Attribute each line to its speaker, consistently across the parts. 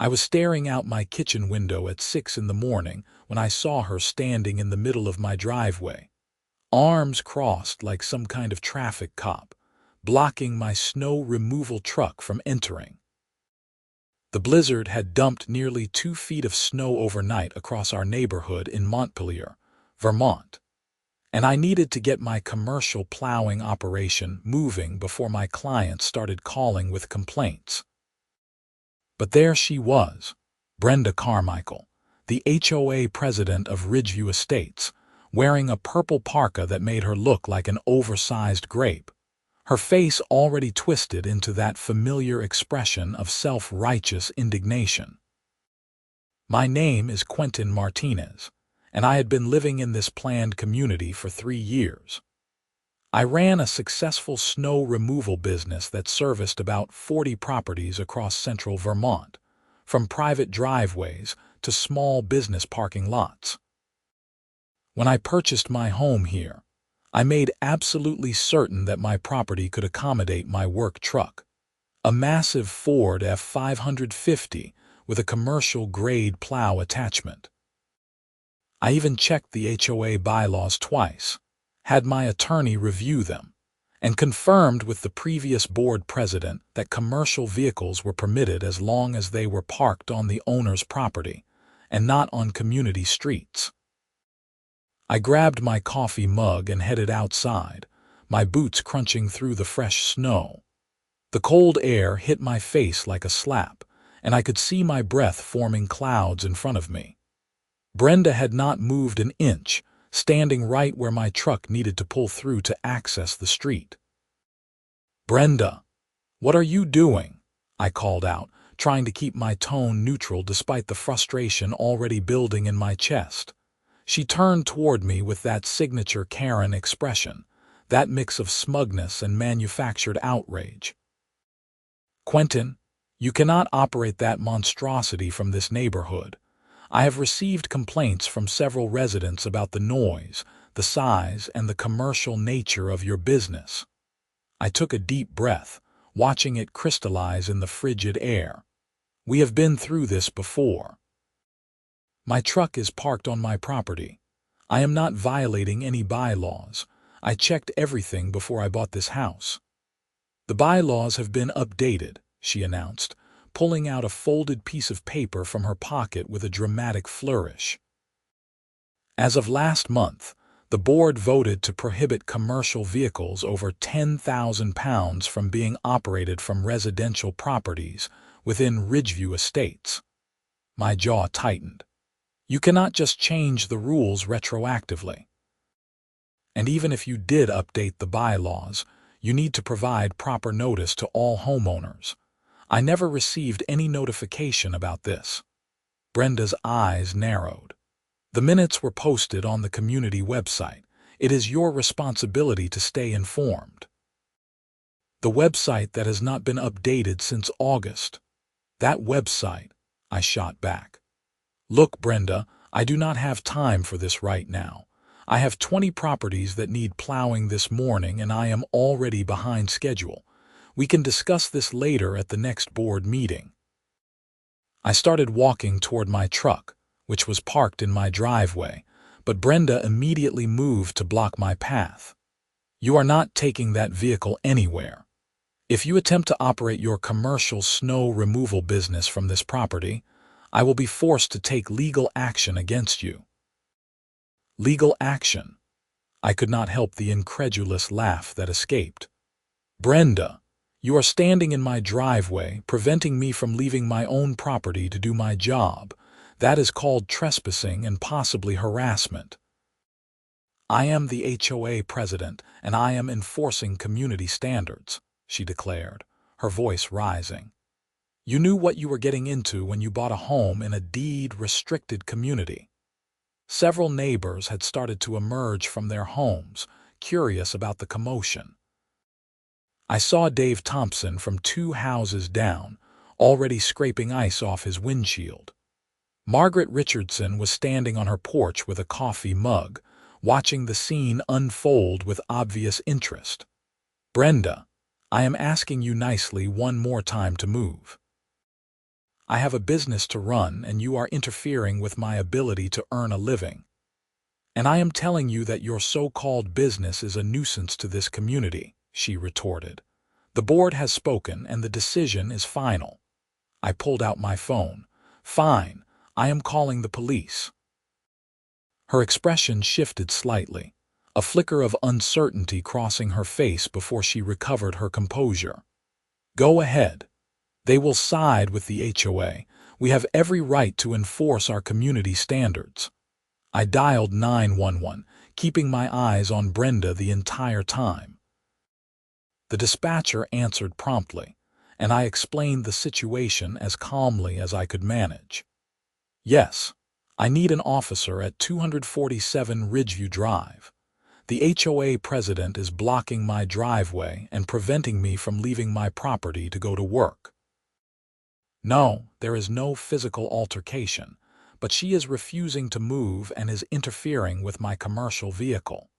Speaker 1: I was staring out my kitchen window at 6 in the morning when I saw her standing in the middle of my driveway, arms crossed like some kind of traffic cop, blocking my snow removal truck from entering. The blizzard had dumped nearly 2 feet of snow overnight across our neighborhood in Montpelier, Vermont, and I needed to get my commercial plowing operation moving before my clients started calling with complaints. But there she was, Brenda Carmichael, the HOA president of Ridgeview Estates, wearing a purple parka that made her look like an oversized grape, her face already twisted into that familiar expression of self-righteous indignation. My name is Quentin Martinez, and I had been living in this planned community for 3 years. I ran a successful snow removal business that serviced about 40 properties across central Vermont, from private driveways to small business parking lots. When I purchased my home here, I made absolutely certain that my property could accommodate my work truck, a massive Ford F550 with a commercial-grade plow attachment. I even checked the HOA bylaws twice, had my attorney review them, and confirmed with the previous board president that commercial vehicles were permitted as long as they were parked on the owner's property and not on community streets. I grabbed my coffee mug and headed outside, my boots crunching through the fresh snow. The cold air hit my face like a slap, and I could see my breath forming clouds in front of me. Brenda had not moved an inch, standing right where my truck needed to pull through to access the street. "Brenda, what are you doing?" I called out, trying to keep my tone neutral despite the frustration already building in my chest. She turned toward me with that signature Karen expression, that mix of smugness and manufactured outrage. "Quentin, you cannot operate that monstrosity from this neighborhood. I have received complaints from several residents about the noise, the size, and the commercial nature of your business." I took a deep breath, watching it crystallize in the frigid air. We have been through this before. My truck is parked on my property. I am not violating any bylaws. I checked everything before I bought this house. "The bylaws have been updated," she announced, pulling out a folded piece of paper from her pocket with a dramatic flourish. "As of last month, the board voted to prohibit commercial vehicles over 10,000 pounds from being operated from residential properties within Ridgeview Estates." My jaw tightened. You cannot just change the rules retroactively. And even if you did update the bylaws, you need to provide proper notice to all homeowners. I never received any notification about this. Brenda's eyes narrowed. "The minutes were posted on the community website. It is your responsibility to stay informed." "The website that has not been updated since August." "That website," I shot back. "Look, Brenda, I do not have time for this right now. I have 20 properties that need plowing this morning and I am already behind schedule. We can discuss this later at the next board meeting." I started walking toward my truck, which was parked in my driveway, but Brenda immediately moved to block my path. "You are not taking that vehicle anywhere. If you attempt to operate your commercial snow removal business from this property, I will be forced to take legal action against you." "Legal action?" I could not help the incredulous laugh that escaped. "Brenda, you are standing in my driveway, preventing me from leaving my own property to do my job. That is called trespassing and possibly harassment." "I am the HOA president, and I am enforcing community standards," she declared, her voice rising. "You knew what you were getting into when you bought a home in a deed-restricted community." Several neighbors had started to emerge from their homes, curious about the commotion. I saw Dave Thompson from 2 houses down, already scraping ice off his windshield. Margaret Richardson was standing on her porch with a coffee mug, watching the scene unfold with obvious interest. "Brenda, I am asking you nicely one more time to move." I have a business to run and you are interfering with my ability to earn a living. And I am telling you that your so-called business is a nuisance to this community, she retorted. The board has spoken and the decision is final. I pulled out my phone. Fine, I am calling the police. Her expression shifted slightly, a flicker of uncertainty crossing her face before she recovered her composure. Go ahead. They will side with the HOA. We have every right to enforce our community standards. I dialed 911, keeping my eyes on Brenda the entire time. The dispatcher answered promptly, and I explained the situation as calmly as I could manage. Yes, I need an officer at 247 Ridgeview Drive. The HOA president is blocking my driveway and preventing me from leaving my property to go to work. No, there is no physical altercation, but she is refusing to move and is interfering with my commercial vehicle.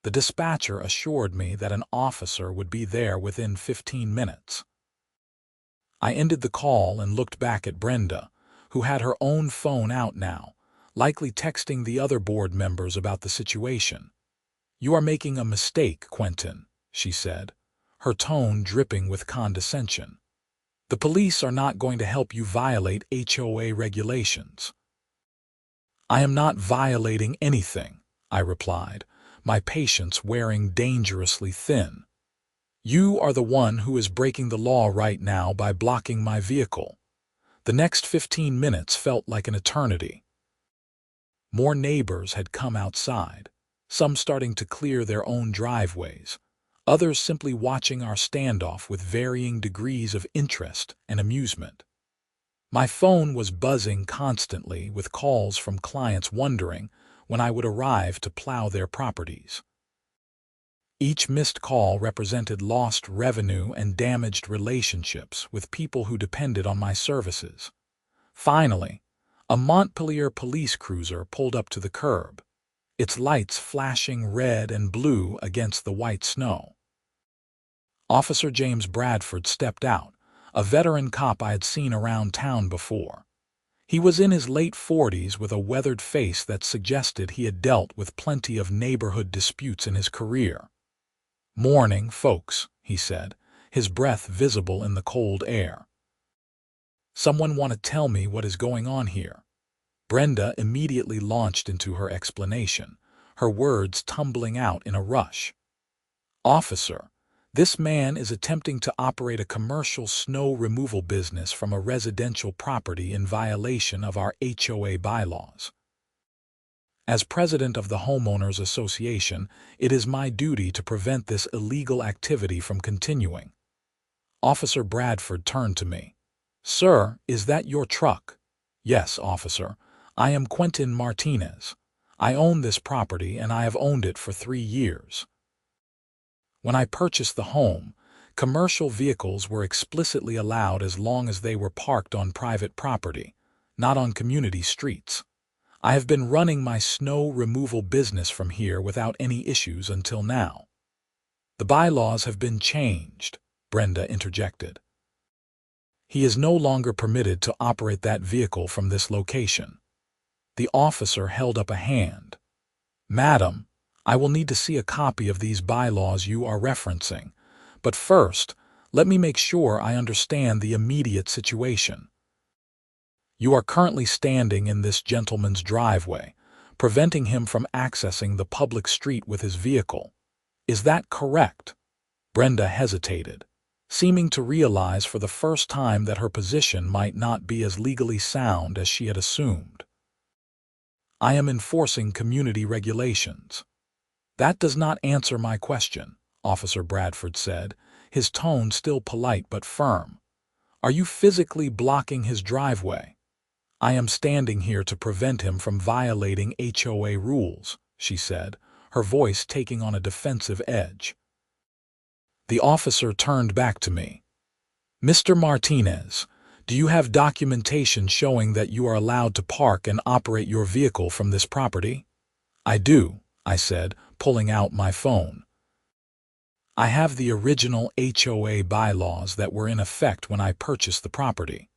Speaker 1: The dispatcher assured me that an officer would be there within 15 minutes. I ended the call and looked back at Brenda, who had her own phone out now, likely texting the other board members about the situation. You are making a mistake, Quentin, she said, her tone dripping with condescension. The police are not going to help you violate HOA regulations. I am not violating anything, I replied, my patience wearing dangerously thin. You are the one who is breaking the law right now by blocking my vehicle. The next 15 minutes felt like an eternity. More neighbors had come outside, some starting to clear their own driveways, others simply watching our standoff with varying degrees of interest and amusement. My phone was buzzing constantly with calls from clients wondering when I would arrive to plow their properties. Each missed call represented lost revenue and damaged relationships with people who depended on my services. Finally, a Montpelier police cruiser pulled up to the curb, its lights flashing red and blue against the white snow. Officer James Bradford stepped out, a veteran cop I had seen around town before. He was in his late 40s with a weathered face that suggested he had dealt with plenty of neighborhood disputes in his career. Morning, folks, he said, his breath visible in the cold air. Someone want to tell me what is going on here? Brenda immediately launched into her explanation, her words tumbling out in a rush. Officer, this man is attempting to operate a commercial snow removal business from a residential property in violation of our HOA bylaws. As president of the Homeowners Association, it is my duty to prevent this illegal activity from continuing. Officer Bradford turned to me. Sir, is that your truck? Yes, officer. I am Quentin Martinez. I own this property and I have owned it for 3 years. When I purchased the home, commercial vehicles were explicitly allowed as long as they were parked on private property, not on community streets. I have been running my snow removal business from here without any issues until now. The bylaws have been changed, Brenda interjected. He is no longer permitted to operate that vehicle from this location. The officer held up a hand. Madam, I will need to see a copy of these bylaws you are referencing, but first, let me make sure I understand the immediate situation. You are currently standing in this gentleman's driveway, preventing him from accessing the public street with his vehicle. Is that correct? Brenda hesitated, seeming to realize for the first time that her position might not be as legally sound as she had assumed. I am enforcing community regulations. That does not answer my question, Officer Bradford said, his tone still polite but firm. Are you physically blocking his driveway? I am standing here to prevent him from violating HOA rules, she said, her voice taking on a defensive edge. The officer turned back to me. Mr. Martinez, do you have documentation showing that you are allowed to park and operate your vehicle from this property? I do, I said, pulling out my phone. I have the original HOA bylaws that were in effect when I purchased the property.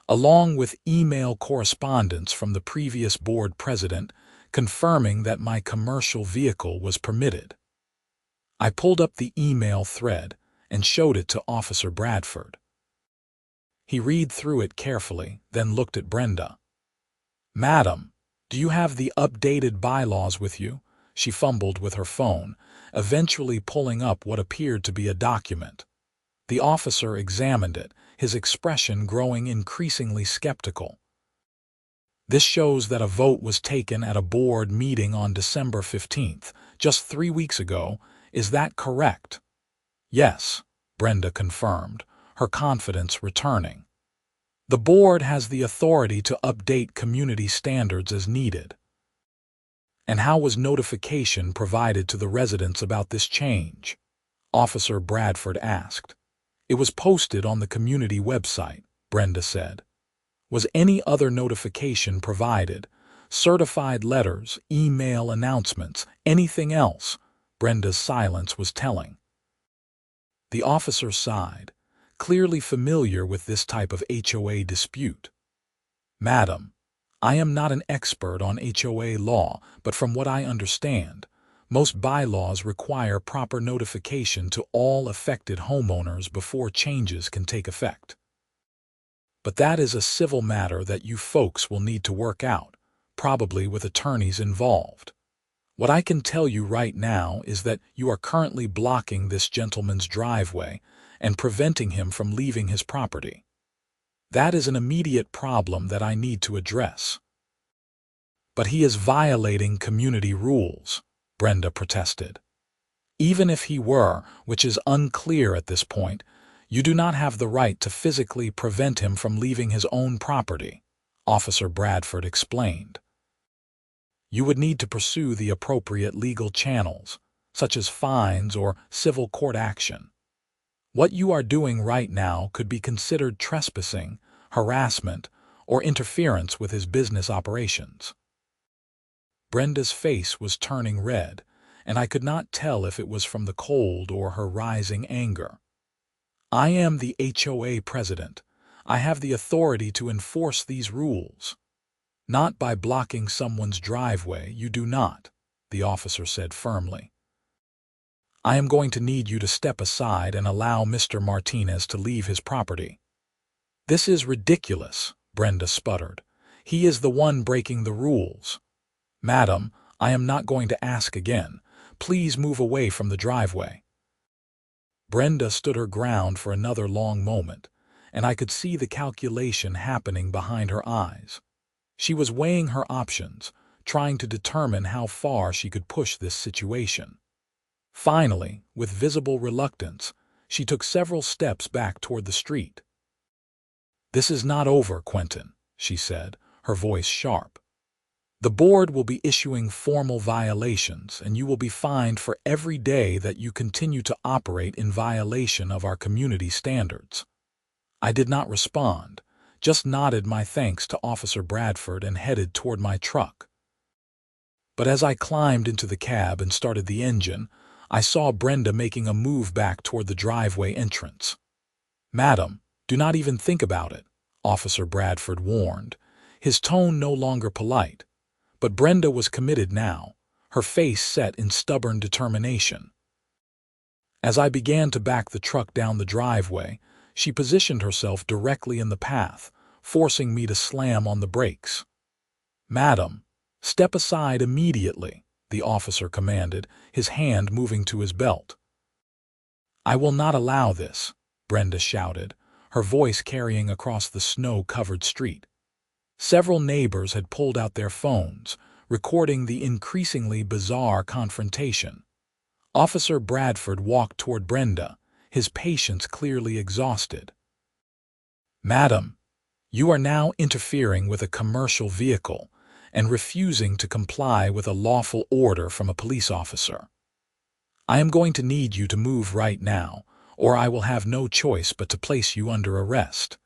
Speaker 1: along with email correspondence from the previous board president confirming that my commercial vehicle was permitted. I pulled up the email thread and showed it to Officer Bradford. He read through it carefully, then looked at Brenda. "Madam, do you have the updated bylaws with you?" She fumbled with her phone, eventually pulling up what appeared to be a document. The officer examined it, his expression growing increasingly skeptical. "This shows that a vote was taken at a board meeting on December 15th, just 3 weeks ago. Is that correct?" "Yes," Brenda confirmed, her confidence returning. "The board has the authority to update community standards as needed." "And how was notification provided to the residents about this change?" Officer Bradford asked. "It was posted on the community website," Brenda said. "Was any other notification provided? Certified letters, email announcements, anything else?" Brenda's silence was telling. The officer sighed, clearly familiar with this type of HOA dispute. "Madam, I am not an expert on HOA law, but from what I understand, most bylaws require proper notification to all affected homeowners before changes can take effect. But that is a civil matter that you folks will need to work out, probably with attorneys involved. What I can tell you right now is that you are currently blocking this gentleman's driveway and preventing him from leaving his property. That is an immediate problem that I need to address." "But he is violating community rules," Brenda protested. "Even if he were, which is unclear at this point, you do not have the right to physically prevent him from leaving his own property," Officer Bradford explained. "You would need to pursue the appropriate legal channels, such as fines or civil court action. What you are doing right now could be considered trespassing, harassment, or interference with his business operations." Brenda's face was turning red, and I could not tell if it was from the cold or her rising anger. "I am the HOA president. I have the authority to enforce these rules." "Not by blocking someone's driveway, you do not," the officer said firmly. "I am going to need you to step aside and allow Mr. Martinez to leave his property." "This is ridiculous," Brenda sputtered. "He is the one breaking the rules." "Madam, I am not going to ask again. Please move away from the driveway." Brenda stood her ground for another long moment, and I could see the calculation happening behind her eyes. She was weighing her options, trying to determine how far she could push this situation. Finally, with visible reluctance, she took several steps back toward the street. "This is not over, Quentin," she said, her voice sharp. "The board will be issuing formal violations, and you will be fined for every day that you continue to operate in violation of our community standards." I did not respond, just nodded my thanks to Officer Bradford and headed toward my truck. But as I climbed into the cab and started the engine, I saw Brenda making a move back toward the driveway entrance. "Madam, do not even think about it," Officer Bradford warned, his tone no longer polite. But Brenda was committed now, her face set in stubborn determination. As I began to back the truck down the driveway, she positioned herself directly in the path, forcing me to slam on the brakes. "Madam, step aside immediately," the officer commanded, his hand moving to his belt. "I will not allow this," Brenda shouted, her voice carrying across the snow-covered street. Several neighbors had pulled out their phones, recording the increasingly bizarre confrontation. Officer Bradford walked toward Brenda, his patience clearly exhausted. "Madam, you are now interfering with a commercial vehicle and refusing to comply with a lawful order from a police officer. I am going to need you to move right now, or I will have no choice but to place you under arrest."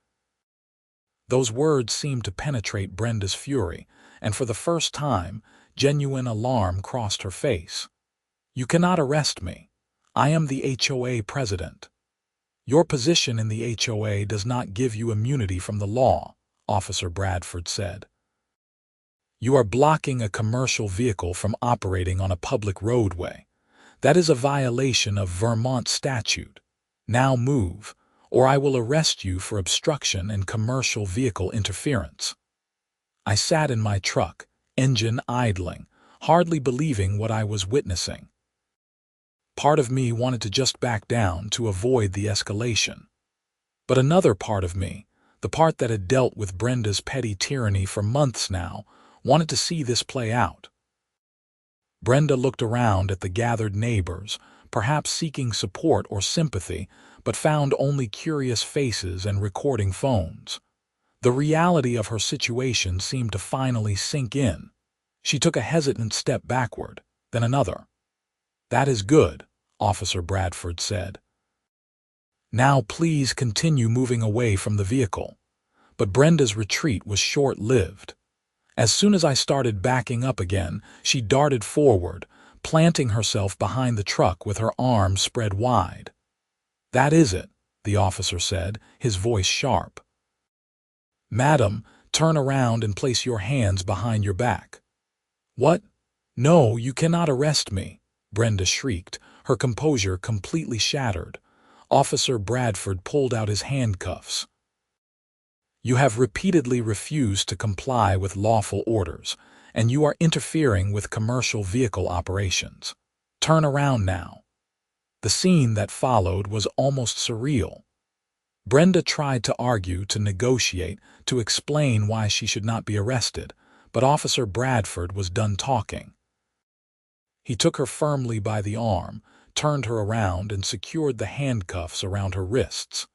Speaker 1: Those words seemed to penetrate Brenda's fury, and for the first time, genuine alarm crossed her face. "You cannot arrest me. I am the HOA president." "Your position in the HOA does not give you immunity from the law," Officer Bradford said. "You are blocking a commercial vehicle from operating on a public roadway. That is a violation of Vermont statute. Now move, or I will arrest you for obstruction and commercial vehicle interference." I sat in my truck, engine idling, hardly believing what I was witnessing. Part of me wanted to just back down to avoid the escalation. But another part of me, the part that had dealt with Brenda's petty tyranny for months now, wanted to see this play out. Brenda looked around at the gathered neighbors, perhaps seeking support or sympathy, but found only curious faces and recording phones. The reality of her situation seemed to finally sink in. She took a hesitant step backward, then another. "That is good," Officer Bradford said. "Now please continue moving away from the vehicle." But Brenda's retreat was short-lived. As soon as I started backing up again, she darted forward, planting herself behind the truck with her arms spread wide. "That is it," the officer said, his voice sharp. "Madam, turn around and place your hands behind your back." "What? No, you cannot arrest me," Brenda shrieked, her composure completely shattered. Officer Bradford pulled out his handcuffs. "You have repeatedly refused to comply with lawful orders, and you are interfering with commercial vehicle operations. Turn around now." The scene that followed was almost surreal. Brenda tried to argue, to negotiate, to explain why she should not be arrested, but Officer Bradford was done talking. He took her firmly by the arm, turned her around, and secured the handcuffs around her wrists.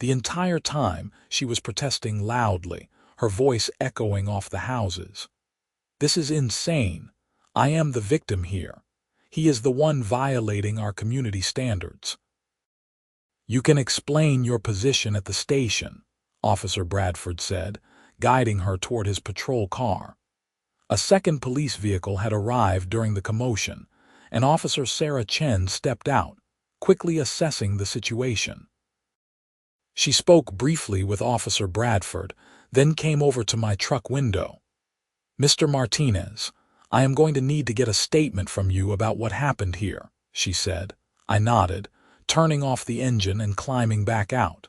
Speaker 1: The entire time, she was protesting loudly, her voice echoing off the houses. "This is insane. I am the victim here. He is the one violating our community standards." "You can explain your position at the station," Officer Bradford said, guiding her toward his patrol car. A second police vehicle had arrived during the commotion, and Officer Sarah Chen stepped out, quickly assessing the situation. She spoke briefly with Officer Bradford, then came over to my truck window. "Mr. Martinez, I am going to need to get a statement from you about what happened here," she said. I nodded, turning off the engine and climbing back out.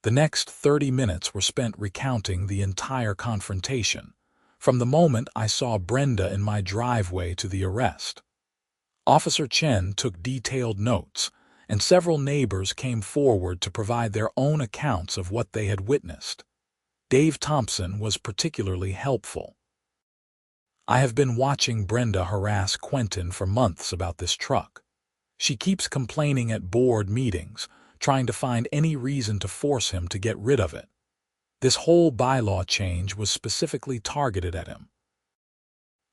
Speaker 1: The next 30 minutes were spent recounting the entire confrontation, from the moment I saw Brenda in my driveway to the arrest. Officer Chen took detailed notes, and several neighbors came forward to provide their own accounts of what they had witnessed. Dave Thompson was particularly helpful. "I have been watching Brenda harass Quentin for months about this truck. She keeps complaining at board meetings, trying to find any reason to force him to get rid of it. This whole bylaw change was specifically targeted at him."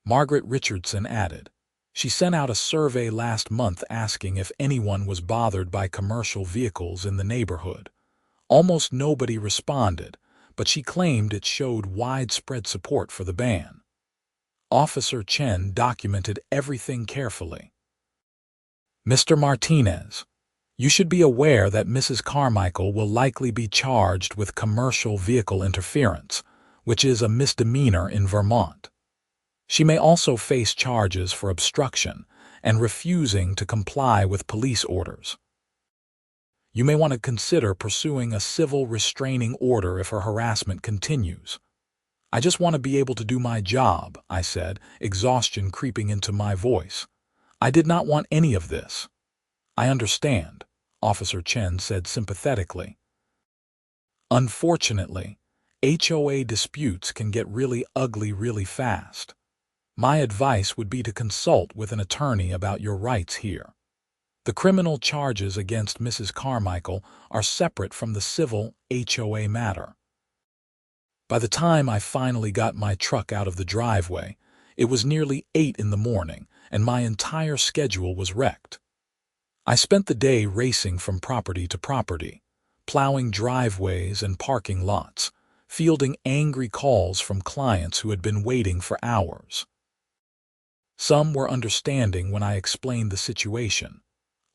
Speaker 1: Margaret Richardson added, "She sent out a survey last month asking if anyone was bothered by commercial vehicles in the neighborhood. Almost nobody responded, but she claimed it showed widespread support for the ban." Officer Chen documented everything carefully. "Mr. Martinez, you should be aware that Mrs. Carmichael will likely be charged with commercial vehicle interference, which is a misdemeanor in Vermont. She may also face charges for obstruction and refusing to comply with police orders. You may want to consider pursuing a civil restraining order if her harassment continues." "I just want to be able to do my job," I said, exhaustion creeping into my voice. "I did not want any of this." "I understand," Officer Chen said sympathetically. "Unfortunately, HOA disputes can get really ugly really fast. My advice would be to consult with an attorney about your rights here. The criminal charges against Mrs. Carmichael are separate from the civil HOA matter." By the time I finally got my truck out of the driveway, it was nearly 8 in the morning, and my entire schedule was wrecked. I spent the day racing from property to property, plowing driveways and parking lots, fielding angry calls from clients who had been waiting for hours. Some were understanding when I explained the situation.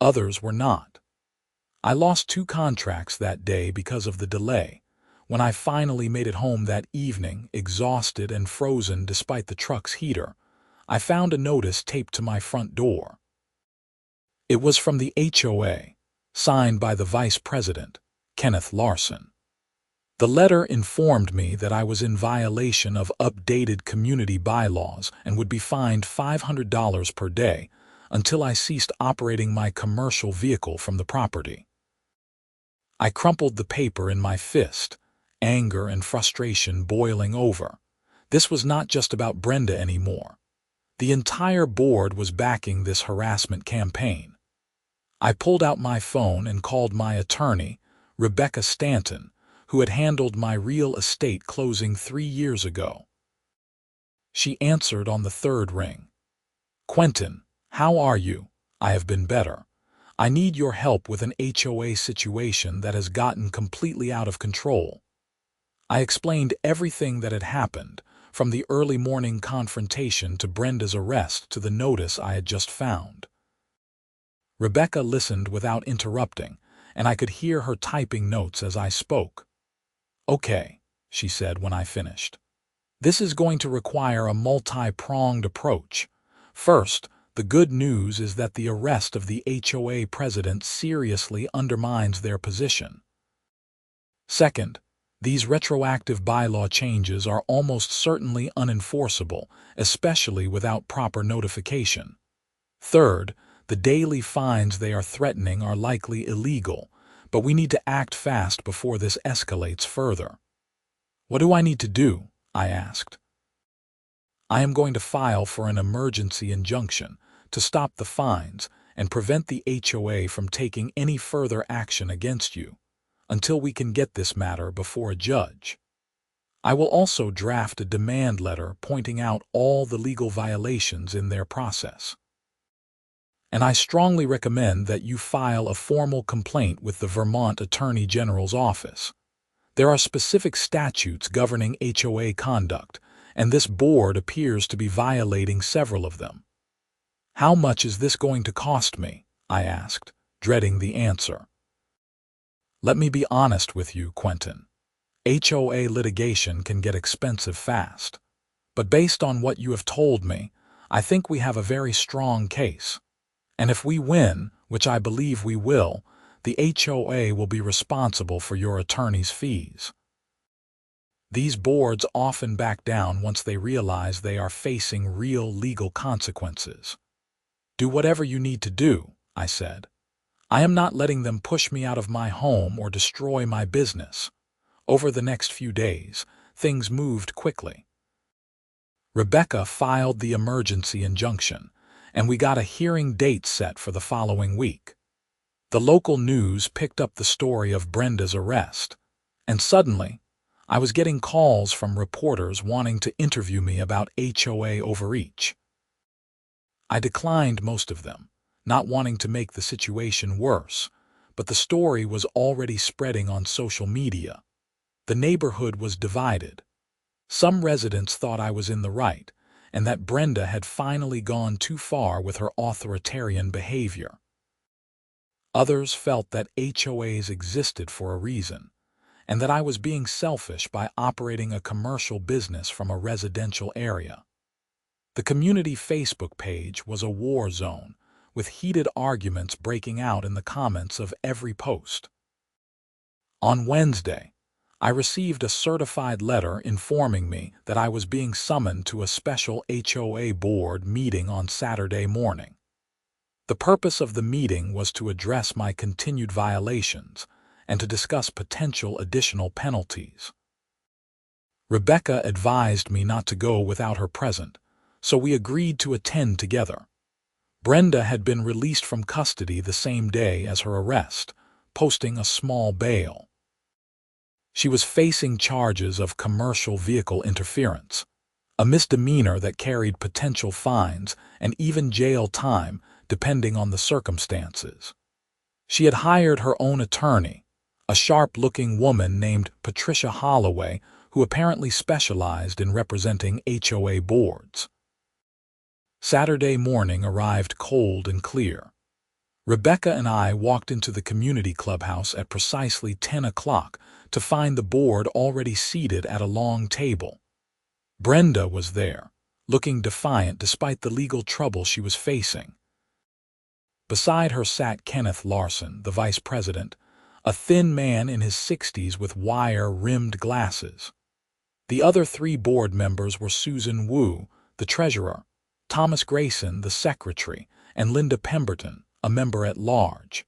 Speaker 1: Others were not. I lost 2 contracts that day because of the delay, When I finally made it home that evening, exhausted and frozen despite the truck's heater, I found a notice taped to my front door. It was from the HOA, signed by the Vice President, Kenneth Larson. The letter informed me that I was in violation of updated community bylaws and would be fined $500 per day until I ceased operating my commercial vehicle from the property. I crumpled the paper in my fist, anger and frustration boiling over. This was not just about Brenda anymore. The entire board was backing this harassment campaign. I pulled out my phone and called my attorney, Rebecca Stanton, who had handled my real estate closing 3 years ago. She answered on the third ring. "Quentin, how are you? I have been better. I need your help with an HOA situation that has gotten completely out of control." I explained everything that had happened, from the early morning confrontation to Brenda's arrest to the notice I had just found. Rebecca listened without interrupting, and I could hear her typing notes as I spoke. "Okay," she said when I finished. "This is going to require a multi-pronged approach. First, the good news is that the arrest of the HOA president seriously undermines their position. Second, these retroactive bylaw changes are almost certainly unenforceable, especially without proper notification. Third, the daily fines they are threatening are likely illegal, but we need to act fast before this escalates further." "What do I need to do?" I asked. "I am going to file for an emergency injunction to stop the fines and prevent the HOA from taking any further action against you until we can get this matter before a judge. I will also draft a demand letter pointing out all the legal violations in their process. And I strongly recommend that you file a formal complaint with the Vermont Attorney General's office. There are specific statutes governing HOA conduct, and this board appears to be violating several of them." "How much is this going to cost me?" I asked, dreading the answer. "Let me be honest with you, Quentin. HOA litigation can get expensive fast. But based on what you have told me, I think we have a very strong case. And if we win, which I believe we will, the HOA will be responsible for your attorney's fees." These boards often back down once they realize they are facing real legal consequences. "Do whatever you need to do," I said. "I am not letting them push me out of my home or destroy my business." Over the next few days, things moved quickly. Rebecca filed the emergency injunction, and we got a hearing date set for the following week. The local news picked up the story of Brenda's arrest, and suddenly, I was getting calls from reporters wanting to interview me about HOA overreach. I declined most of them, not wanting to make the situation worse, but the story was already spreading on social media. The neighborhood was divided. Some residents thought I was in the right, and that Brenda had finally gone too far with her authoritarian behavior. Others felt that HOAs existed for a reason, and that I was being selfish by operating a commercial business from a residential area. The community Facebook page was a war zone, with heated arguments breaking out in the comments of every post. On Wednesday, I received a certified letter informing me that I was being summoned to a special HOA board meeting on Saturday morning. The purpose of the meeting was to address my continued violations and to discuss potential additional penalties. Rebecca advised me not to go without her present, so we agreed to attend together. Brenda had been released from custody the same day as her arrest, posting a small bail. She was facing charges of commercial vehicle interference, a misdemeanor that carried potential fines and even jail time depending on the circumstances. She had hired her own attorney, a sharp-looking woman named Patricia Holloway, who apparently specialized in representing HOA boards. Saturday morning arrived cold and clear. Rebecca and I walked into the community clubhouse at precisely 10 o'clock to find the board already seated at a long table. Brenda was there, looking defiant despite the legal trouble she was facing. Beside her sat Kenneth Larson, the vice president, a thin man in his 60s with wire-rimmed glasses. The other three board members were Susan Wu, the treasurer, Thomas Grayson, the secretary, and Linda Pemberton, a member-at-large.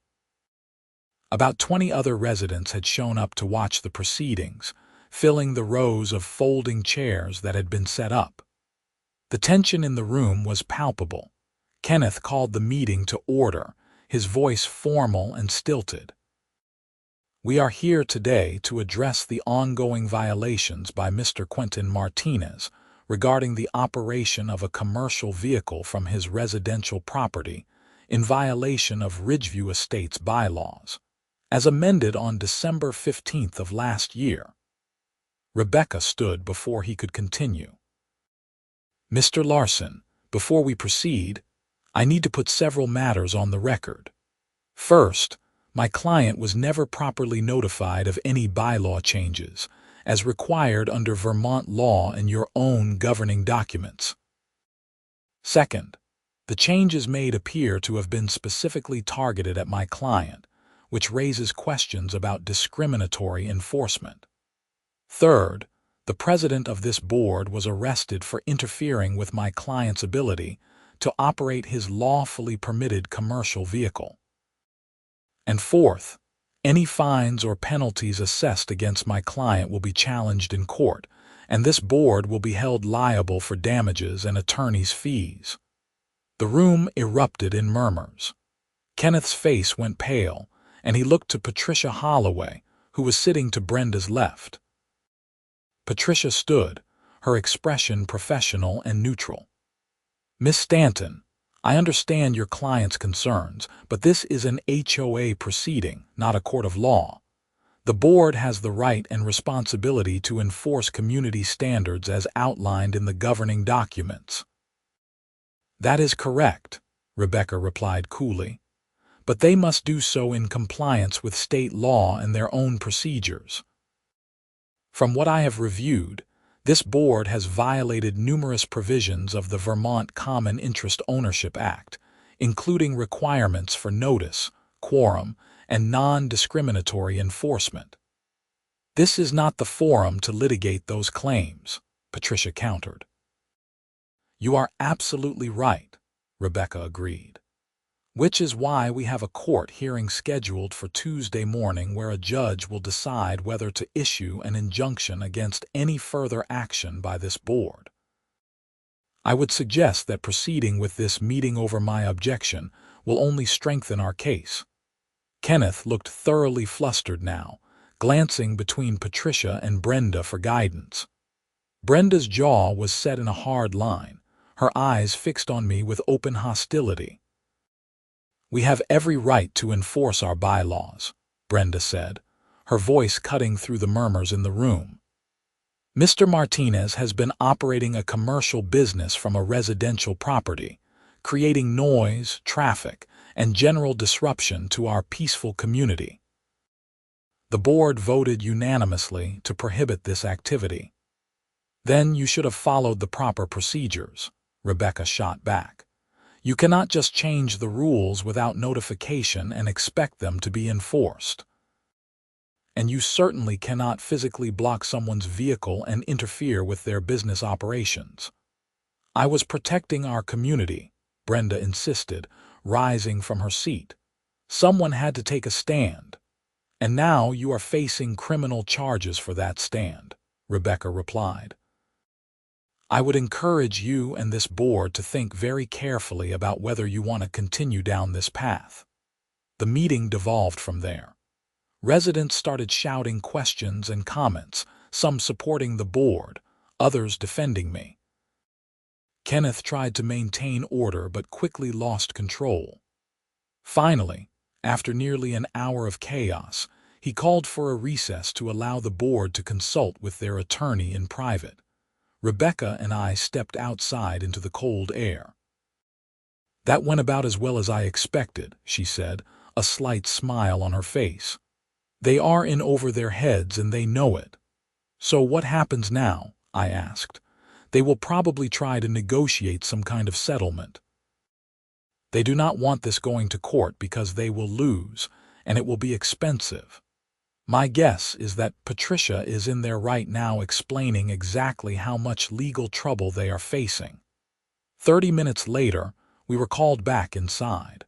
Speaker 1: About 20 other residents had shown up to watch the proceedings, filling the rows of folding chairs that had been set up. The tension in the room was palpable. Kenneth called the meeting to order, his voice formal and stilted. "We are here today to address the ongoing violations by Mr. Quentin Martinez regarding the operation of a commercial vehicle from his residential property in violation of Ridgeview Estates bylaws, as amended on December 15th of last year." Rebecca stood before he could continue. "Mr. Larson, before we proceed, I need to put several matters on the record. First, my client was never properly notified of any bylaw changes, as required under Vermont law and your own governing documents. Second, the changes made appear to have been specifically targeted at my client, which raises questions about discriminatory enforcement. Third, the president of this board was arrested for interfering with my client's ability to operate his lawfully permitted commercial vehicle. And fourth, any fines or penalties assessed against my client will be challenged in court, and this board will be held liable for damages and attorney's fees." The room erupted in murmurs. Kenneth's face went pale, and he looked to Patricia Holloway, who was sitting to Brenda's left. Patricia stood, her expression professional and neutral. "Miss Stanton, I understand your client's concerns, but this is an HOA proceeding, not a court of law. The board has the right and responsibility to enforce community standards as outlined in the governing documents." "That is correct," Rebecca replied coolly, "but they must do so in compliance with state law and their own procedures. From what I have reviewed, this board has violated numerous provisions of the Vermont Common Interest Ownership Act, including requirements for notice, quorum, and non-discriminatory enforcement." "This is not the forum to litigate those claims," Patricia countered. "You are absolutely right," Rebecca agreed. "Which is why we have a court hearing scheduled for Tuesday morning where a judge will decide whether to issue an injunction against any further action by this board. I would suggest that proceeding with this meeting over my objection will only strengthen our case." Kenneth looked thoroughly flustered now, glancing between Patricia and Brenda for guidance. Brenda's jaw was set in a hard line, her eyes fixed on me with open hostility. "We have every right to enforce our bylaws," Brenda said, her voice cutting through the murmurs in the room. "Mr. Martinez has been operating a commercial business from a residential property, creating noise, traffic, and general disruption to our peaceful community. The board voted unanimously to prohibit this activity." "Then you should have followed the proper procedures," Rebecca shot back. "You cannot just change the rules without notification and expect them to be enforced. And you certainly cannot physically block someone's vehicle and interfere with their business operations." "I was protecting our community," Brenda insisted, rising from her seat. "Someone had to take a stand. And now you are facing criminal charges for that stand," Rebecca replied. "I would encourage you and this board to think very carefully about whether you want to continue down this path." The meeting devolved from there. Residents started shouting questions and comments, some supporting the board, others defending me. Kenneth tried to maintain order but quickly lost control. Finally, after nearly an hour of chaos, he called for a recess to allow the board to consult with their attorney in private. Rebecca and I stepped outside into the cold air. That went about as well as I expected, she said, a slight smile on her face. They are in over their heads and they know it. So what happens now? I asked. They will probably try to negotiate some kind of settlement. They do not want this going to court because they will lose, and it will be expensive. My guess is that Patricia is in there right now explaining exactly how much legal trouble they are facing. 30 minutes later, we were called back inside.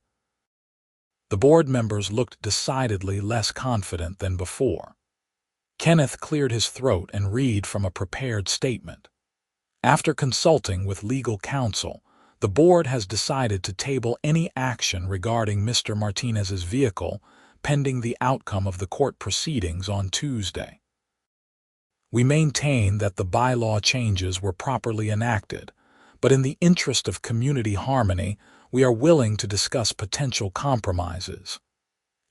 Speaker 1: The board members looked decidedly less confident than before. Kenneth cleared his throat and read from a prepared statement. After consulting with legal counsel, the board has decided to table any action regarding Mr. Martinez's vehicle pending the outcome of the court proceedings on Tuesday. We maintain that the bylaw changes were properly enacted, but in the interest of community harmony, we are willing to discuss potential compromises.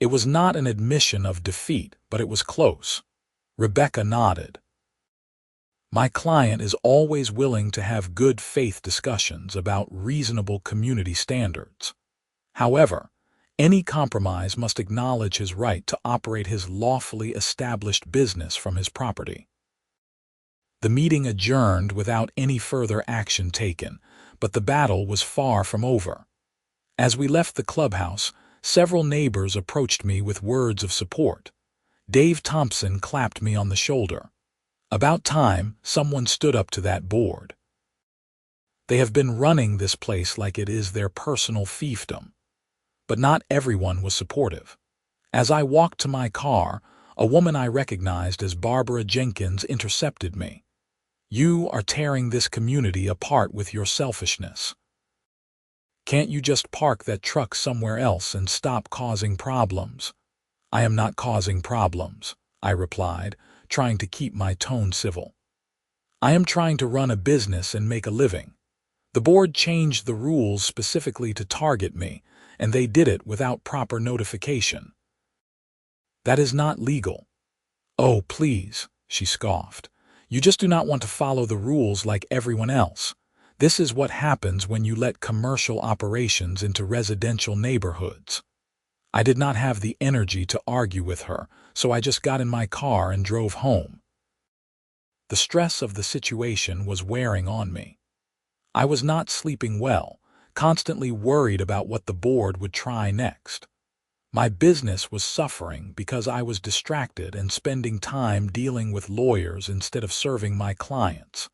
Speaker 1: It was not an admission of defeat, but it was close. Rebecca nodded. My client is always willing to have good faith discussions about reasonable community standards. However, any compromise must acknowledge his right to operate his lawfully established business from his property. The meeting adjourned without any further action taken, but the battle was far from over. As we left the clubhouse, several neighbors approached me with words of support. Dave Thompson clapped me on the shoulder. About time, someone stood up to that board. They have been running this place like it is their personal fiefdom. But not everyone was supportive. As I walked to my car, a woman I recognized as Barbara Jenkins intercepted me. You are tearing this community apart with your selfishness. Can't you just park that truck somewhere else and stop causing problems? I am not causing problems, I replied, trying to keep my tone civil. I am trying to run a business and make a living. The board changed the rules specifically to target me, and they did it without proper notification. That is not legal. Oh, please, she scoffed. You just do not want to follow the rules like everyone else. This is what happens when you let commercial operations into residential neighborhoods. I did not have the energy to argue with her, so I just got in my car and drove home. The stress of the situation was wearing on me. I was not sleeping well, constantly worried about what the board would try next. My business was suffering because I was distracted and spending time dealing with lawyers instead of serving my clients.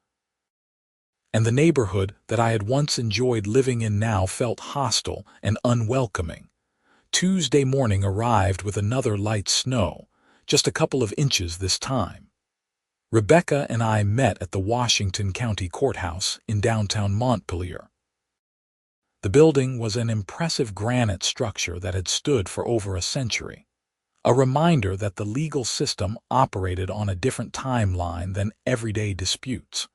Speaker 1: And the neighborhood that I had once enjoyed living in now felt hostile and unwelcoming. Tuesday morning arrived with another light snow, just a couple of inches this time. Rebecca and I met at the Washington County Courthouse in downtown Montpelier. The building was an impressive granite structure that had stood for over a century, a reminder that the legal system operated on a different timeline than everyday disputes.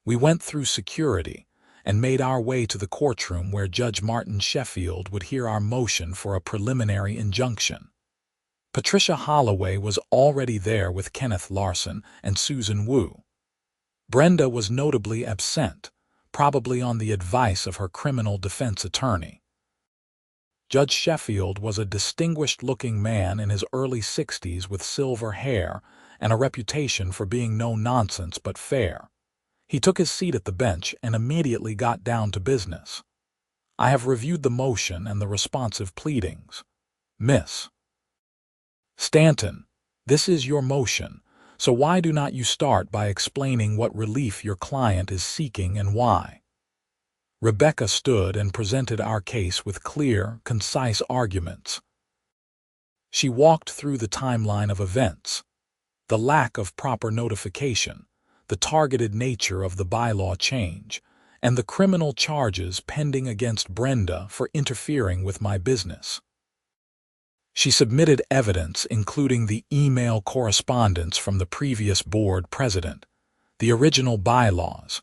Speaker 1: We went through security and made our way to the courtroom where Judge Martin Sheffield would hear our motion for a preliminary injunction. Patricia Holloway was already there with Kenneth Larson and Susan Wu. Brenda was notably absent, probably on the advice of her criminal defense attorney. Judge Sheffield was a distinguished-looking man in his early 60s with silver hair and a reputation for being no nonsense but fair. He took his seat at the bench and immediately got down to business. I have reviewed the motion and the responsive pleadings. Miss Stanton, this is your motion, so why do not you start by explaining what relief your client is seeking and why? Rebecca stood and presented our case with clear, concise arguments. She walked through the timeline of events, the lack of proper notification, the targeted nature of the bylaw change, and the criminal charges pending against Brenda for interfering with my business. She submitted evidence including the email correspondence from the previous board president, the original bylaws,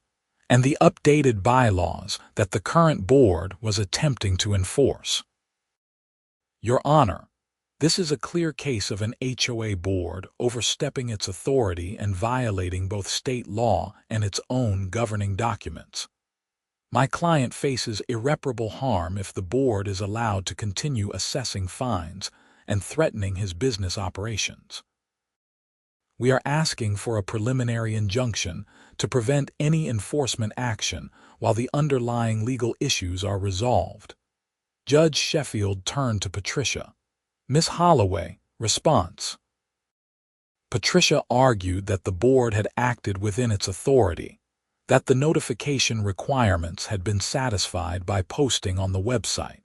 Speaker 1: and the updated bylaws that the current board was attempting to enforce. Your Honor, this is a clear case of an HOA board overstepping its authority and violating both state law and its own governing documents. My client faces irreparable harm if the board is allowed to continue assessing fines and threatening his business operations. We are asking for a preliminary injunction to prevent any enforcement action while the underlying legal issues are resolved. Judge Sheffield turned to Patricia. Ms. Holloway, response. Patricia argued that the board had acted within its authority, that the notification requirements had been satisfied by posting on the website,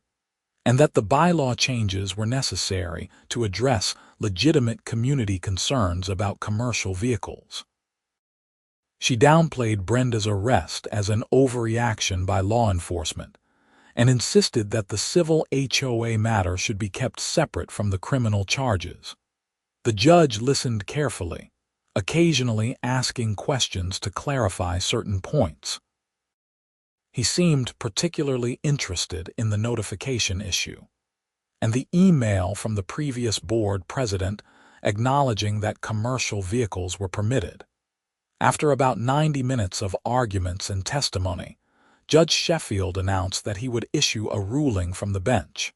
Speaker 1: and that the bylaw changes were necessary to address legitimate community concerns about commercial vehicles. She downplayed Brenda's arrest as an overreaction by law enforcement and insisted that the civil HOA matter should be kept separate from the criminal charges. The judge listened carefully, occasionally asking questions to clarify certain points. He seemed particularly interested in the notification issue and the email from the previous board president acknowledging that commercial vehicles were permitted. After about 90 minutes of arguments and testimony, Judge Sheffield announced that he would issue a ruling from the bench.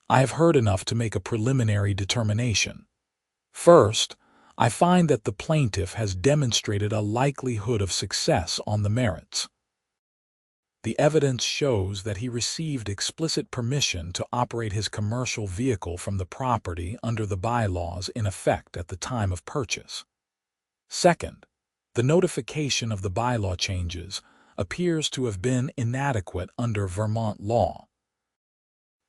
Speaker 1: I have heard enough to make a preliminary determination. First, I find that the plaintiff has demonstrated a likelihood of success on the merits. The evidence shows that he received explicit permission to operate his commercial vehicle from the property under the bylaws in effect at the time of purchase. Second, the notification of the bylaw changes appears to have been inadequate under Vermont law.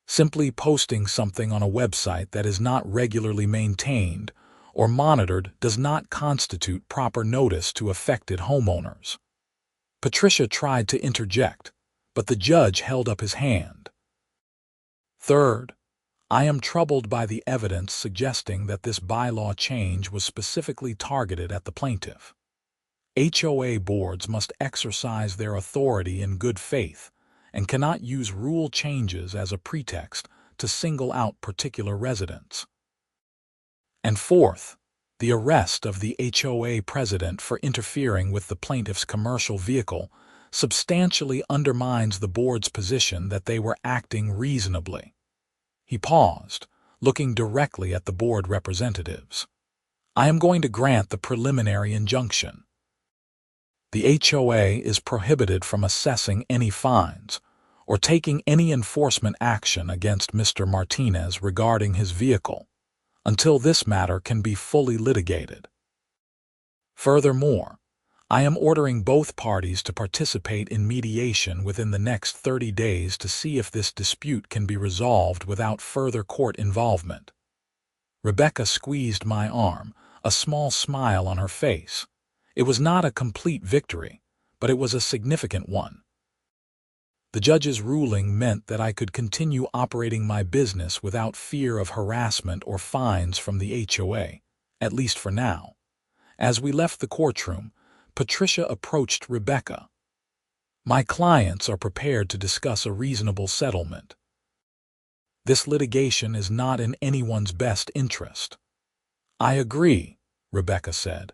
Speaker 1: Simply posting something on a website that is not regularly maintained or monitored does not constitute proper notice to affected homeowners. Patricia tried to interject, but the judge held up his hand. Third, I am troubled by the evidence suggesting that this bylaw change was specifically targeted at the plaintiff. HOA boards must exercise their authority in good faith and cannot use rule changes as a pretext to single out particular residents. And fourth, the arrest of the HOA president for interfering with the plaintiff's commercial vehicle substantially undermines the board's position that they were acting reasonably. He paused, looking directly at the board representatives. I am going to grant the preliminary injunction. The HOA is prohibited from assessing any fines or taking any enforcement action against Mr. Martinez regarding his vehicle until this matter can be fully litigated. Furthermore, I am ordering both parties to participate in mediation within the next 30 days to see if this dispute can be resolved without further court involvement. Rebecca squeezed my arm, a small smile on her face. It was not a complete victory, but it was a significant one. The judge's ruling meant that I could continue operating my business without fear of harassment or fines from the HOA, at least for now. As we left the courtroom, Patricia approached Rebecca. My clients are prepared to discuss a reasonable settlement. This litigation is not in anyone's best interest. I agree, Rebecca said,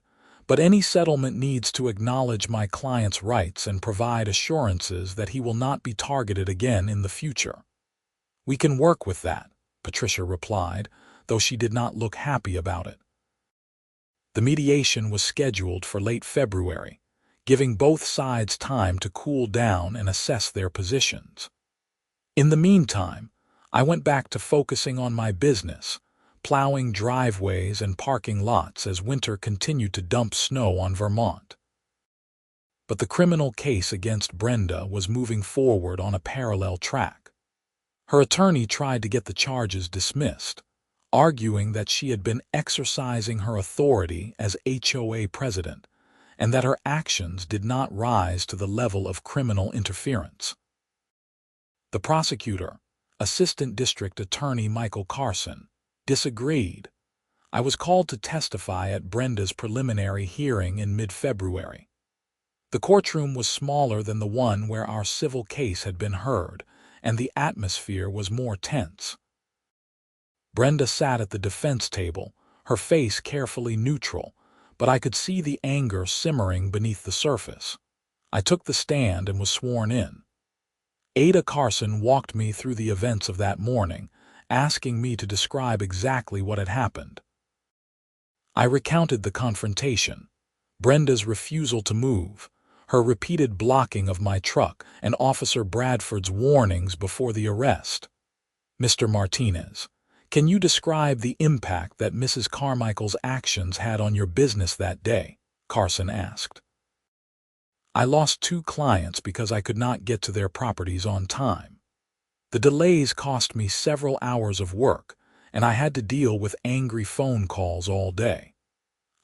Speaker 1: but any settlement needs to acknowledge my client's rights and provide assurances that he will not be targeted again in the future. We can work with that, Patricia replied, though she did not look happy about it. The mediation was scheduled for late February, giving both sides time to cool down and assess their positions. In the meantime, I went back to focusing on my business, plowing driveways and parking lots as winter continued to dump snow on Vermont. But the criminal case against Brenda was moving forward on a parallel track. Her attorney tried to get the charges dismissed, arguing that she had been exercising her authority as HOA president and that her actions did not rise to the level of criminal interference. The prosecutor, Assistant District Attorney Michael Carson, disagreed. I was called to testify at Brenda's preliminary hearing in mid-February. The courtroom was smaller than the one where our civil case had been heard, and the atmosphere was more tense. Brenda sat at the defense table, her face carefully neutral, but I could see the anger simmering beneath the surface. I took the stand and was sworn in. Ada Carson walked me through the events of that morning, asking me to describe exactly what had happened. I recounted the confrontation, Brenda's refusal to move, her repeated blocking of my truck, and Officer Bradford's warnings before the arrest. Mr. Martinez, can you describe the impact that Mrs. Carmichael's actions had on your business that day? Carson asked. I lost 2 clients because I could not get to their properties on time. The delays cost me several hours of work, and I had to deal with angry phone calls all day.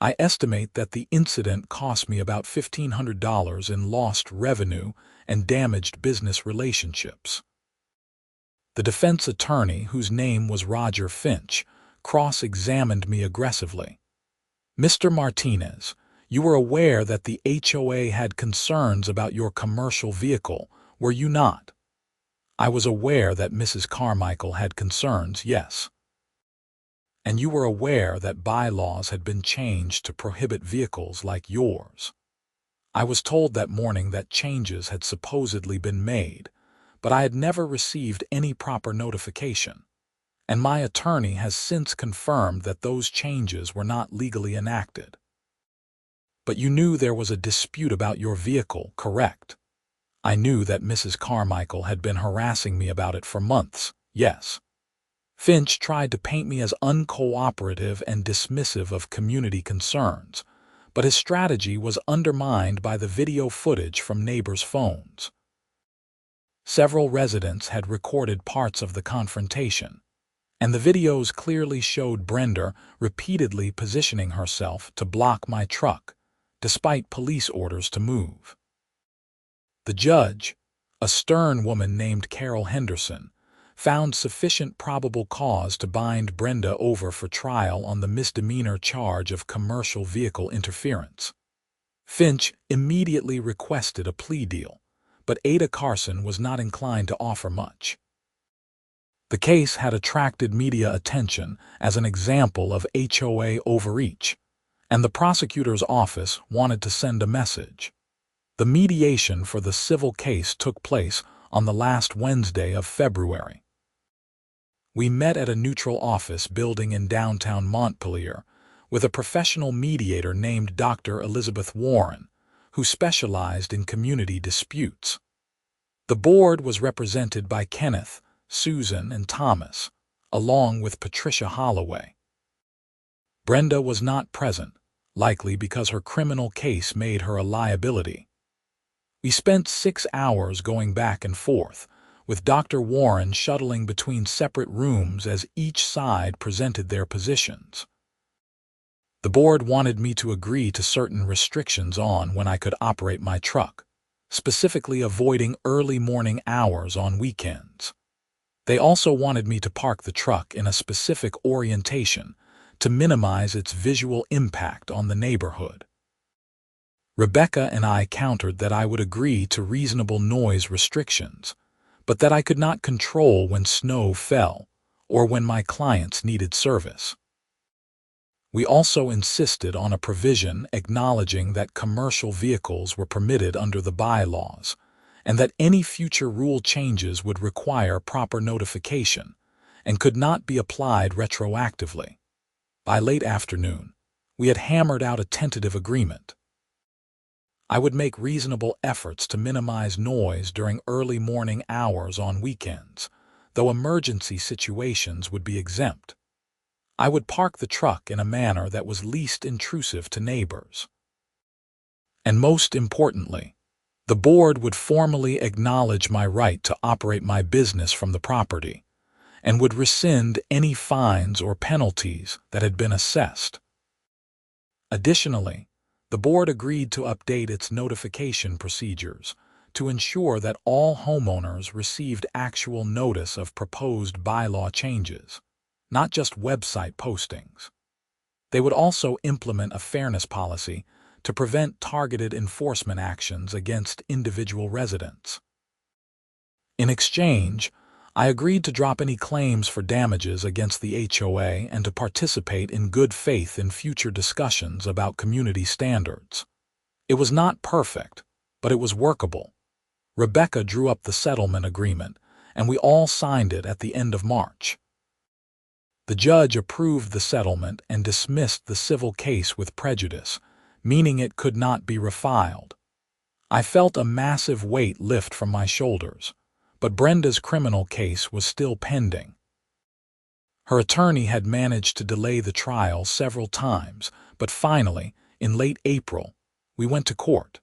Speaker 1: I estimate that the incident cost me about $1,500 in lost revenue and damaged business relationships. The defense attorney, whose name was Roger Finch, cross-examined me aggressively. Mr. Martinez, you were aware that the HOA had concerns about your commercial vehicle, were you not? I was aware that Mrs. Carmichael had concerns, yes. And you were aware that bylaws had been changed to prohibit vehicles like yours. I was told that morning that changes had supposedly been made, but I had never received any proper notification, and my attorney has since confirmed that those changes were not legally enacted. But you knew there was a dispute about your vehicle, correct? I knew that Mrs. Carmichael had been harassing me about it for months, yes. Finch tried to paint me as uncooperative and dismissive of community concerns, but his strategy was undermined by the video footage from neighbors' phones. Several residents had recorded parts of the confrontation, and the videos clearly showed Brenda repeatedly positioning herself to block my truck, despite police orders to move. The judge, a stern woman named Carol Henderson, found sufficient probable cause to bind Brenda over for trial on the misdemeanor charge of commercial vehicle interference. Finch immediately requested a plea deal, but Ada Carson was not inclined to offer much. The case had attracted media attention as an example of HOA overreach, and the prosecutor's office wanted to send a message. The mediation for the civil case took place on the last Wednesday of February. We met at a neutral office building in downtown Montpelier with a professional mediator named Dr. Elizabeth Warren, who specialized in community disputes. The board was represented by Kenneth, Susan, and Thomas, along with Patricia Holloway. Brenda was not present, likely because her criminal case made her a liability. We spent 6 hours going back and forth, with Dr. Warren shuttling between separate rooms as each side presented their positions. The board wanted me to agree to certain restrictions on when I could operate my truck, specifically avoiding early morning hours on weekends. They also wanted me to park the truck in a specific orientation to minimize its visual impact on the neighborhood. Rebecca and I countered that I would agree to reasonable noise restrictions, but that I could not control when snow fell or when my clients needed service. We also insisted on a provision acknowledging that commercial vehicles were permitted under the bylaws, and that any future rule changes would require proper notification and could not be applied retroactively. By late afternoon, we had hammered out a tentative agreement. I would make reasonable efforts to minimize noise during early morning hours on weekends, though emergency situations would be exempt. I would park the truck in a manner that was least intrusive to neighbors. And most importantly, the board would formally acknowledge my right to operate my business from the property, and would rescind any fines or penalties that had been assessed. Additionally, the board agreed to update its notification procedures to ensure that all homeowners received actual notice of proposed bylaw changes, not just website postings. They would also implement a fairness policy to prevent targeted enforcement actions against individual residents. In exchange, I agreed to drop any claims for damages against the HOA and to participate in good faith in future discussions about community standards. It was not perfect, but it was workable. Rebecca drew up the settlement agreement, and we all signed it at the end of March. The judge approved the settlement and dismissed the civil case with prejudice, meaning it could not be refiled. I felt a massive weight lift from my shoulders, but Brenda's criminal case was still pending. Her attorney had managed to delay the trial several times, but finally, in late April, we went to court.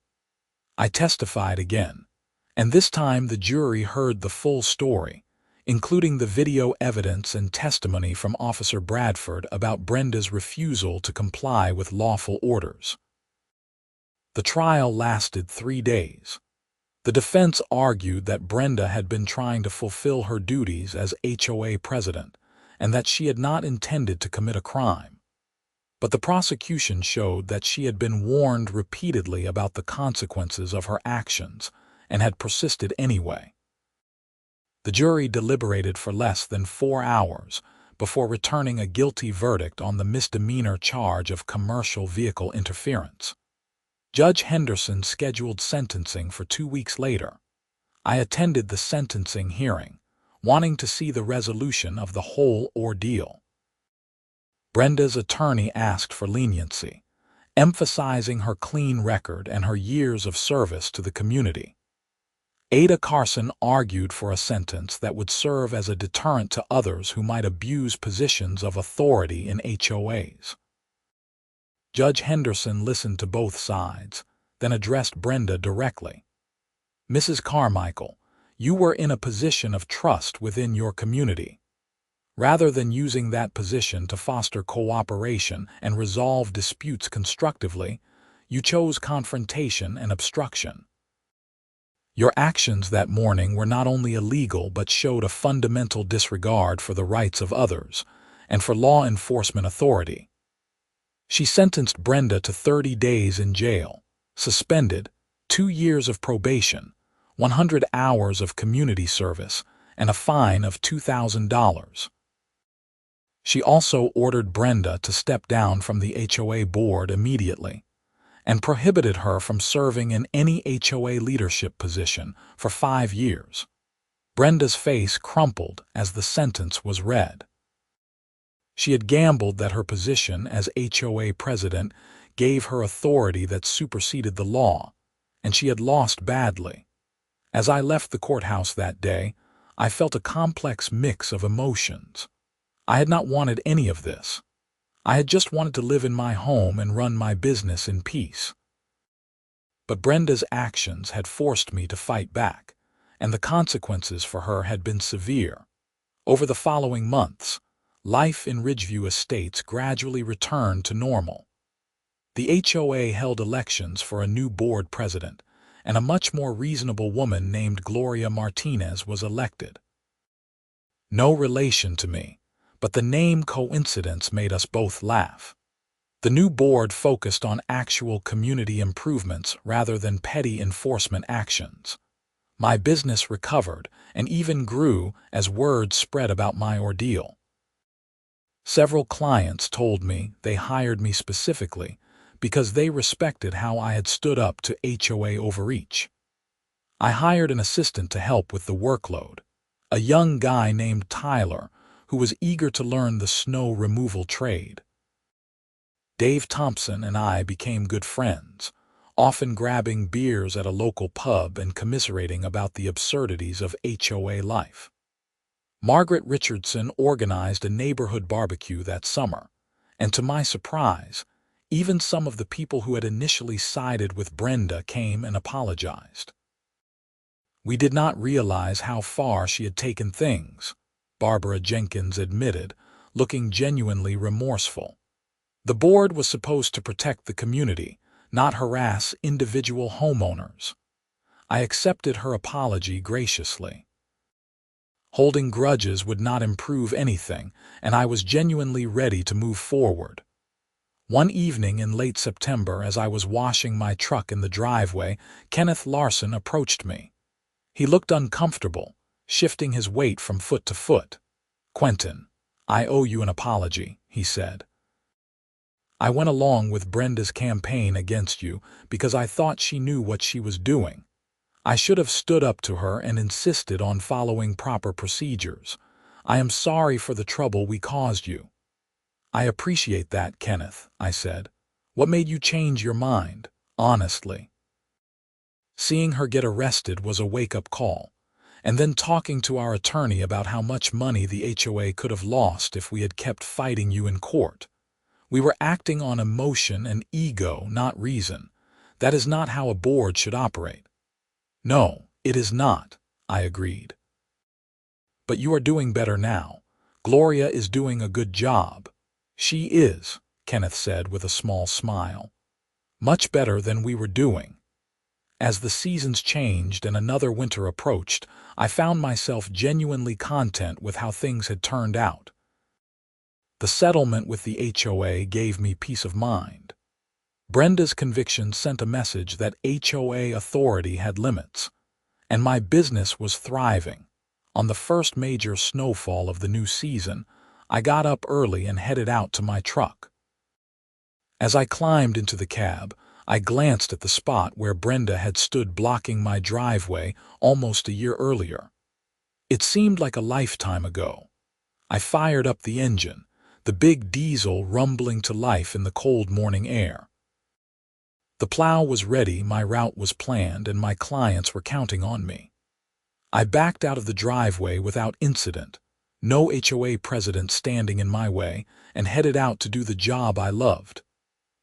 Speaker 1: I testified again, and this time the jury heard the full story, including the video evidence and testimony from Officer Bradford about Brenda's refusal to comply with lawful orders. The trial lasted 3 days. The defense argued that Brenda had been trying to fulfill her duties as HOA president and that she had not intended to commit a crime. But the prosecution showed that she had been warned repeatedly about the consequences of her actions and had persisted anyway. The jury deliberated for less than 4 hours before returning a guilty verdict on the misdemeanor charge of commercial vehicle interference. Judge Henderson scheduled sentencing for 2 weeks later. I attended the sentencing hearing, wanting to see the resolution of the whole ordeal. Brenda's attorney asked for leniency, emphasizing her clean record and her years of service to the community. Ada Carson argued for a sentence that would serve as a deterrent to others who might abuse positions of authority in HOAs. Judge Henderson listened to both sides, then addressed Brenda directly. "Mrs. Carmichael, you were in a position of trust within your community. Rather than using that position to foster cooperation and resolve disputes constructively, you chose confrontation and obstruction. Your actions that morning were not only illegal but showed a fundamental disregard for the rights of others and for law enforcement authority." She sentenced Brenda to 30 days in jail, suspended, 2 years of probation, 100 hours of community service, and a fine of $2,000. She also ordered Brenda to step down from the HOA board immediately and prohibited her from serving in any HOA leadership position for 5 years. Brenda's face crumpled as the sentence was read. She had gambled that her position as HOA president gave her authority that superseded the law, and she had lost badly. As I left the courthouse that day, I felt a complex mix of emotions. I had not wanted any of this. I had just wanted to live in my home and run my business in peace. But Brenda's actions had forced me to fight back, and the consequences for her had been severe. Over the following months, life in Ridgeview Estates gradually returned to normal. The HOA held elections for a new board president, and a much more reasonable woman named Gloria Martinez was elected. No relation to me, but the name coincidence made us both laugh. The new board focused on actual community improvements rather than petty enforcement actions. My business recovered and even grew as word spread about my ordeal. Several clients told me they hired me specifically because they respected how I had stood up to HOA overreach. I hired an assistant to help with the workload, a young guy named Tyler who was eager to learn the snow removal trade. Dave Thompson and I became good friends, often grabbing beers at a local pub and commiserating about the absurdities of HOA life. Margaret Richardson organized a neighborhood barbecue that summer, and to my surprise, even some of the people who had initially sided with Brenda came and apologized. "We did not realize how far she had taken things," Barbara Jenkins admitted, looking genuinely remorseful. "The board was supposed to protect the community, not harass individual homeowners." I accepted her apology graciously. Holding grudges would not improve anything, and I was genuinely ready to move forward. One evening in late September, as I was washing my truck in the driveway, Kenneth Larson approached me. He looked uncomfortable, shifting his weight from foot to foot. "Quentin, I owe you an apology," he said. I went along with Brenda's campaign against you because I thought she knew what she was doing. I should have stood up to her and insisted on following proper procedures. I am sorry for the trouble we caused you." "I appreciate that, Kenneth," I said. "What made you change your mind, honestly?" Seeing her get arrested was a wake-up call, and then talking to our attorney about how much money the HOA could have lost if we had kept fighting you in court. We were acting on emotion and ego, not reason. That is not how a board should operate. "No, it is not," I agreed. "But you are doing better now. Gloria is doing a good job." "She is," Kenneth said with a small smile. "Much better than we were doing." As the seasons changed and another winter approached, I found myself genuinely content with how things had turned out. The settlement with the HOA gave me peace of mind. Brenda's conviction sent a message that HOA authority had limits, and my business was thriving. On the first major snowfall of the new season, I got up early and headed out to my truck. As I climbed into the cab, I glanced at the spot where Brenda had stood blocking my driveway almost a year earlier. It seemed like a lifetime ago. I fired up the engine, the big diesel rumbling to life in the cold morning air. The plow was ready, my route was planned, and my clients were counting on me. I backed out of the driveway without incident, no HOA president standing in my way, and headed out to do the job I loved.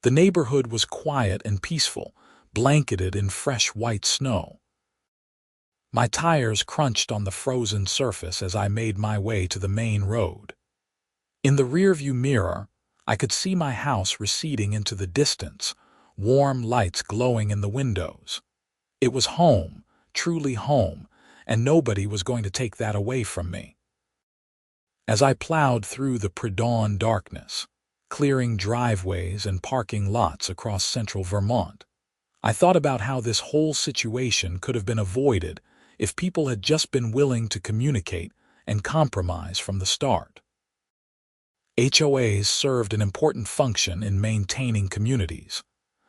Speaker 1: The neighborhood was quiet and peaceful, blanketed in fresh white snow. My tires crunched on the frozen surface as I made my way to the main road. In the rearview mirror, I could see my house receding into the distance, warm lights glowing in the windows. It was home, truly home, and nobody was going to take that away from me. As I plowed through the pre-dawn darkness, clearing driveways and parking lots across central Vermont, I thought about how this whole situation could have been avoided if people had just been willing to communicate and compromise from the start. HOAs served an important function in maintaining communities,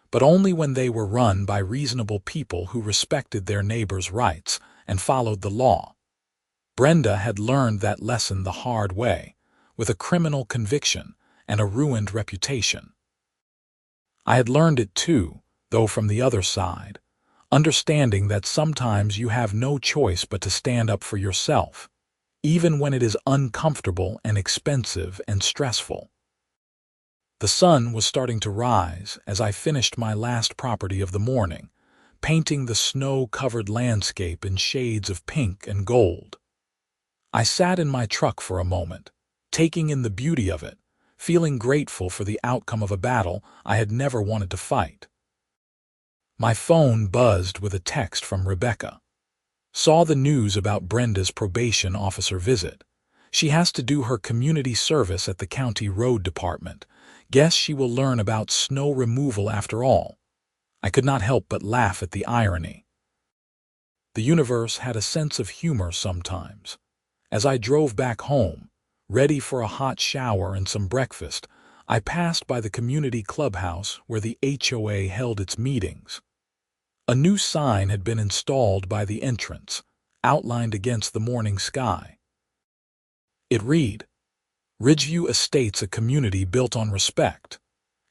Speaker 1: but only when they were run by reasonable people who respected their neighbors' rights and followed the law. Brenda had learned that lesson the hard way, with a criminal conviction and a ruined reputation. I had learned it too, though from the other side, understanding that sometimes you have no choice but to stand up for yourself, even when it is uncomfortable and expensive and stressful. The sun was starting to rise as I finished my last property of the morning, painting the snow-covered landscape in shades of pink and gold. I sat in my truck for a moment, taking in the beauty of it, feeling grateful for the outcome of a battle I had never wanted to fight. My phone buzzed with a text from Rebecca. "Saw the news about Brenda's probation officer visit. She has to do her community service at the county road department. Guess she will learn about snow removal after all." I could not help but laugh at the irony. The universe had a sense of humor sometimes. As I drove back home, ready for a hot shower and some breakfast, I passed by the community clubhouse where the HOA held its meetings. A new sign had been installed by the entrance, outlined against the morning sky. It read, "Ridgeview Estates, a community built on respect."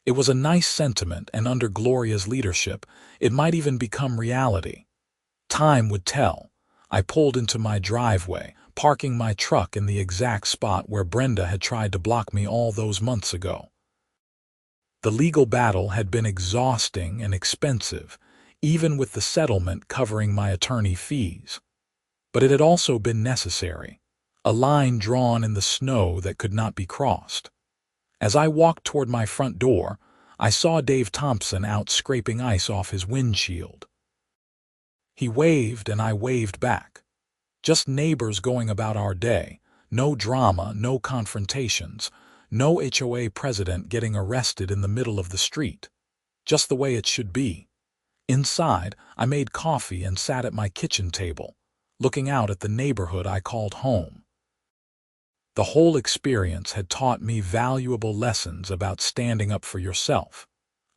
Speaker 1: It was a nice sentiment, and under Gloria's leadership, it might even become reality. Time would tell. I pulled into my driveway, parking my truck in the exact spot where Brenda had tried to block me all those months ago. The legal battle had been exhausting and expensive, even with the settlement covering my attorney fees. But it had also been necessary, a line drawn in the snow that could not be crossed. As I walked toward my front door, I saw Dave Thompson out scraping ice off his windshield. He waved and I waved back. Just neighbors going about our day, no drama, no confrontations, no HOA president getting arrested in the middle of the street. Just the way it should be. Inside, I made coffee and sat at my kitchen table, looking out at the neighborhood I called home. The whole experience had taught me valuable lessons about standing up for yourself,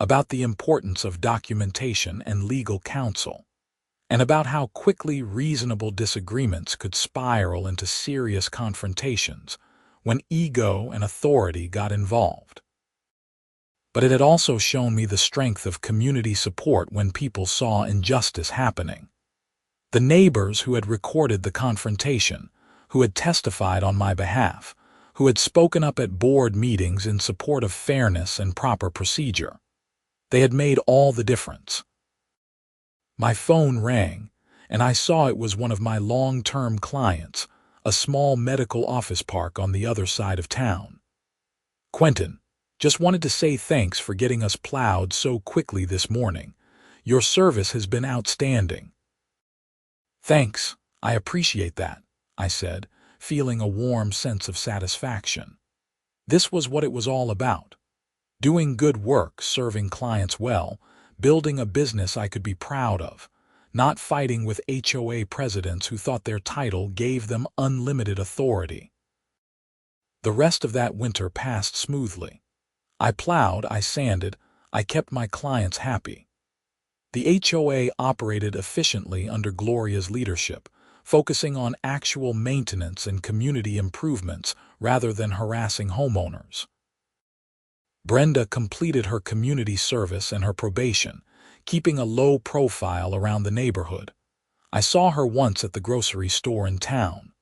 Speaker 1: about the importance of documentation and legal counsel, and about how quickly reasonable disagreements could spiral into serious confrontations when ego and authority got involved. But it had also shown me the strength of community support when people saw injustice happening. The neighbors who had recorded the confrontation, who had testified on my behalf, who had spoken up at board meetings in support of fairness and proper procedure. They had made all the difference. My phone rang, and I saw it was one of my long-term clients, a small medical office park on the other side of town. "Quentin, just wanted to say thanks for getting us plowed so quickly this morning. Your service has been outstanding." "Thanks, I appreciate that," I said, feeling a warm sense of satisfaction. This was what it was all about. Doing good work, serving clients well, building a business I could be proud of, not fighting with HOA presidents who thought their title gave them unlimited authority. The rest of that winter passed smoothly. I plowed, I sanded, I kept my clients happy. The HOA operated efficiently under Gloria's leadership, focusing on actual maintenance and community improvements rather than harassing homeowners. Brenda completed her community service and her probation, keeping a low profile around the neighborhood. I saw her once at the grocery store in town.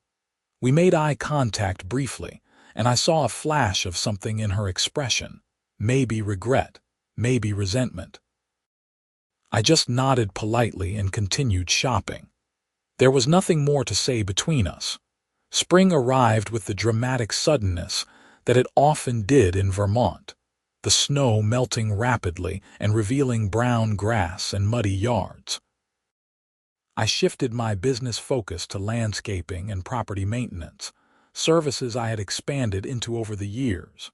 Speaker 1: We made eye contact briefly, and I saw a flash of something in her expression, maybe regret, maybe resentment. I just nodded politely and continued shopping. There was nothing more to say between us. Spring arrived with the dramatic suddenness that it often did in Vermont, the snow melting rapidly and revealing brown grass and muddy yards. I shifted my business focus to landscaping and property maintenance, services I had expanded into over the years.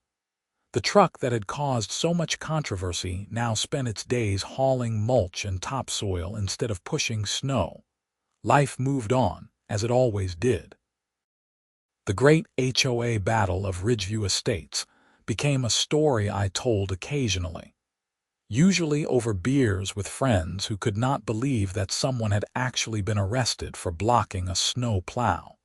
Speaker 1: The truck that had caused so much controversy now spent its days hauling mulch and topsoil instead of pushing snow. Life moved on, as it always did. The great HOA battle of Ridgeview Estates became a story I told occasionally, usually over beers with friends who could not believe that someone had actually been arrested for blocking a snow plow.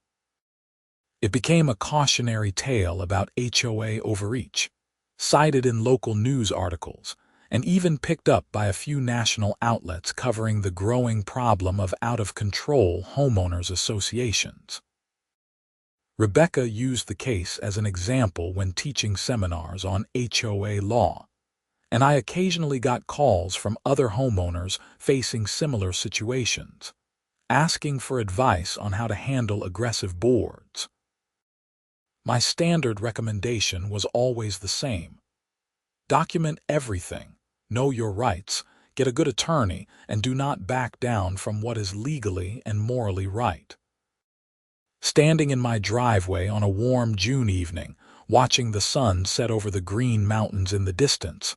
Speaker 1: It became a cautionary tale about HOA overreach, cited in local news articles, and even picked up by a few national outlets covering the growing problem of out-of-control homeowners associations. Rebecca used the case as an example when teaching seminars on HOA law, and I occasionally got calls from other homeowners facing similar situations, asking for advice on how to handle aggressive boards. My standard recommendation was always the same. Document everything, know your rights, get a good attorney, and do not back down from what is legally and morally right. Standing in my driveway on a warm June evening, watching the sun set over the green mountains in the distance,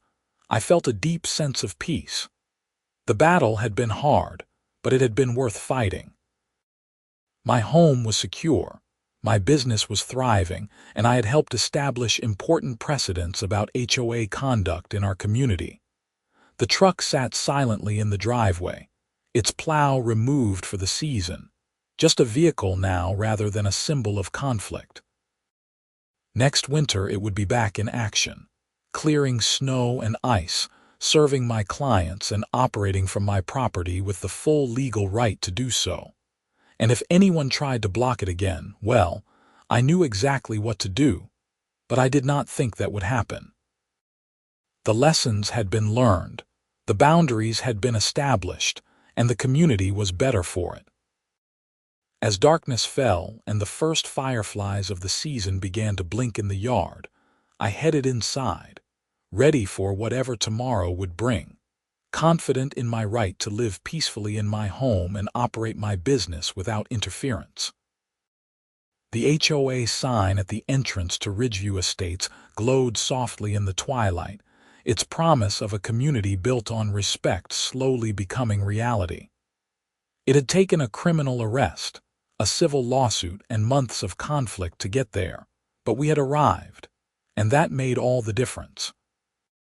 Speaker 1: I felt a deep sense of peace. The battle had been hard, but it had been worth fighting. My home was secure, my business was thriving, and I had helped establish important precedents about HOA conduct in our community. The truck sat silently in the driveway, its plow removed for the season, just a vehicle now rather than a symbol of conflict. Next winter it would be back in action, clearing snow and ice, serving my clients and operating from my property with the full legal right to do so. And if anyone tried to block it again, well, I knew exactly what to do, but I did not think that would happen. The lessons had been learned, the boundaries had been established, and the community was better for it. As darkness fell and the first fireflies of the season began to blink in the yard, I headed inside, ready for whatever tomorrow would bring, confident in my right to live peacefully in my home and operate my business without interference. The HOA sign at the entrance to Ridgeview Estates glowed softly in the twilight, its promise of a community built on respect slowly becoming reality. It had taken a criminal arrest, a civil lawsuit, and months of conflict to get there, But we had arrived, and that made all the difference.